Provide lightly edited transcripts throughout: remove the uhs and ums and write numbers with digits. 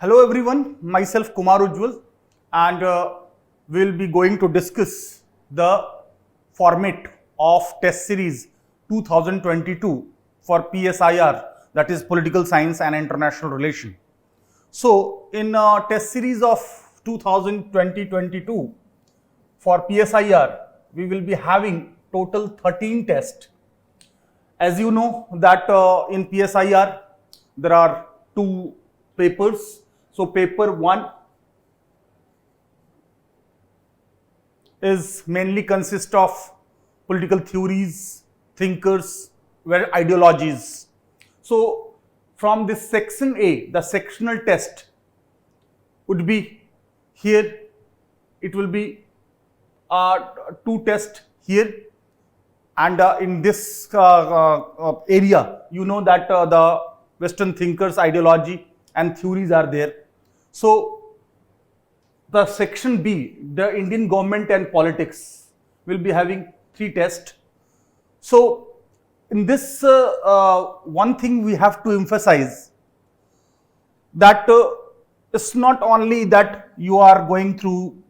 Hello everyone, myself Kumar Ujjwal, and we'll be going to discuss the format of test series 2022 for PSIR, that is Political Science and International Relation. So in test series of 2022 for PSIR, we will be having total 13 tests. As you know that in PSIR there are two papers. So paper 1 is mainly consist of political theories, thinkers, ideologies. So from this section A, the sectional test would be here. It will be two tests here, and in this area, you know that the Western thinkers, ideology and theories are there. So the section B, the Indian government and politics, will be having three tests. So in this one thing we have to emphasize that it's not only that you are going through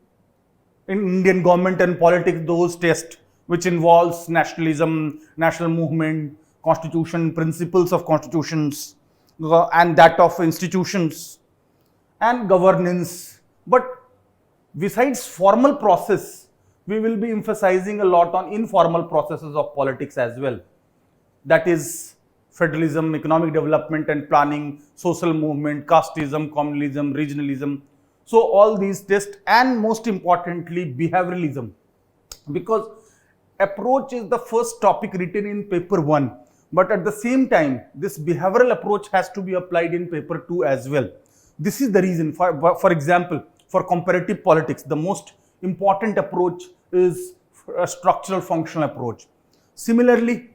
in Indian government and politics those tests which involves nationalism, national movement, constitution, principles of constitutions, and that of institutions and governance. But besides formal process, we will be emphasizing a lot on informal processes of politics as well. That is federalism, economic development and planning, social movement, casteism, communalism, regionalism. So all these tests, and most importantly behavioralism, because approach is the first topic written in paper 1, but at the same time this behavioral approach has to be applied in paper 2 as well. This is the reason for example, for comparative politics, the most important approach is a structural functional approach. Similarly,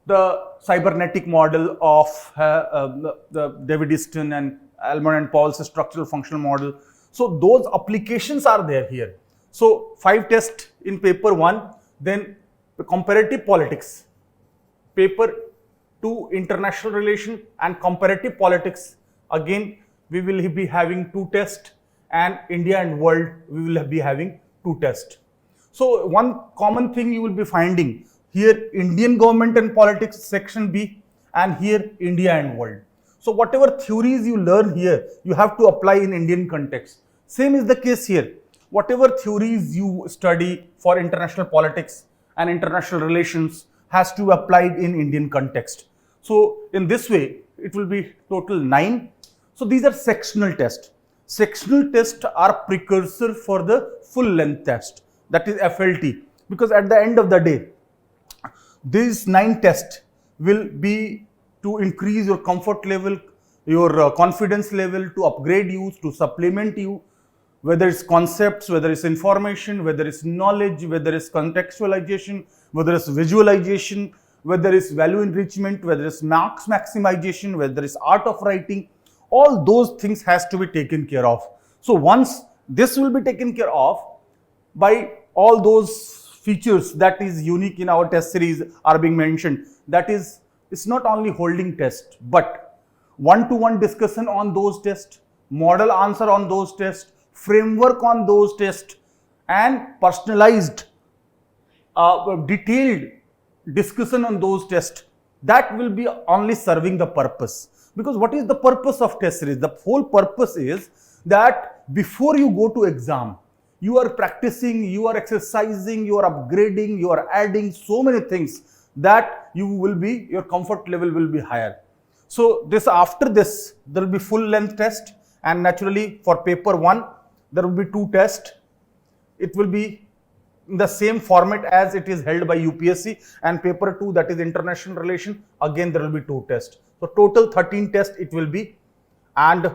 the cybernetic model of the David Easton and Almond and Paul's structural functional model. So those applications are there here. So 5 tests in paper 1, then the comparative politics, paper 2 international relation and comparative politics. Again, we will be having 2 tests, and India and world we will be having 2 tests. So one common thing you will be finding here, Indian government and politics section B, and here India and world. So whatever theories you learn here, you have to apply in Indian context. Same is the case here. Whatever theories you study for international politics and international relations has to be applied in Indian context. So in this way, it will be total 9. So these are sectional tests. Sectional tests are precursor for the full length test, that is FLT, because at the end of the day, these 9 tests will be to increase your comfort level, your confidence level, to upgrade you, to supplement you, whether it's concepts, whether it's information, whether it's knowledge, whether it's contextualization, whether it's visualization, whether it's value enrichment, whether it's marks maximization, whether it's art of writing. All those things has to be taken care of. So once this will be taken care of by all those features that is unique in our test series are being mentioned, that is, it's not only holding test, but one-to-one discussion on those tests, model answer on those tests, framework on those tests, and personalized detailed discussion on those tests. That will be only serving the purpose. Because what is the purpose of test series? The whole purpose is that before you go to exam, you are practicing, you are exercising, you are upgrading, you are adding so many things that you will be, your comfort level will be higher. So this, after this, there will be full length test, and naturally for paper 1, there will be 2 tests. It will be in the same format as it is held by UPSC, and paper 2, that is international relation, again there will be 2 tests. So total 13 tests it will be, and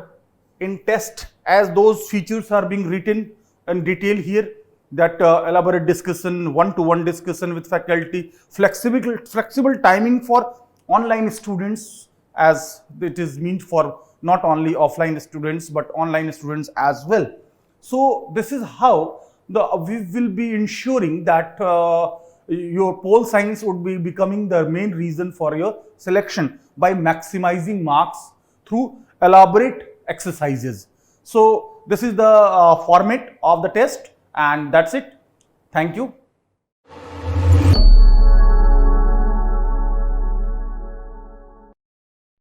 in test, as those features are being written in detail here, that elaborate discussion, one-to-one discussion with faculty, flexible timing for online students, as it is meant for not only offline students but online students as well. So this is how we will be ensuring that your pole science would be becoming the main reason for your selection by maximizing marks through elaborate exercises. So this is the format of the test, and that's it. Thank you.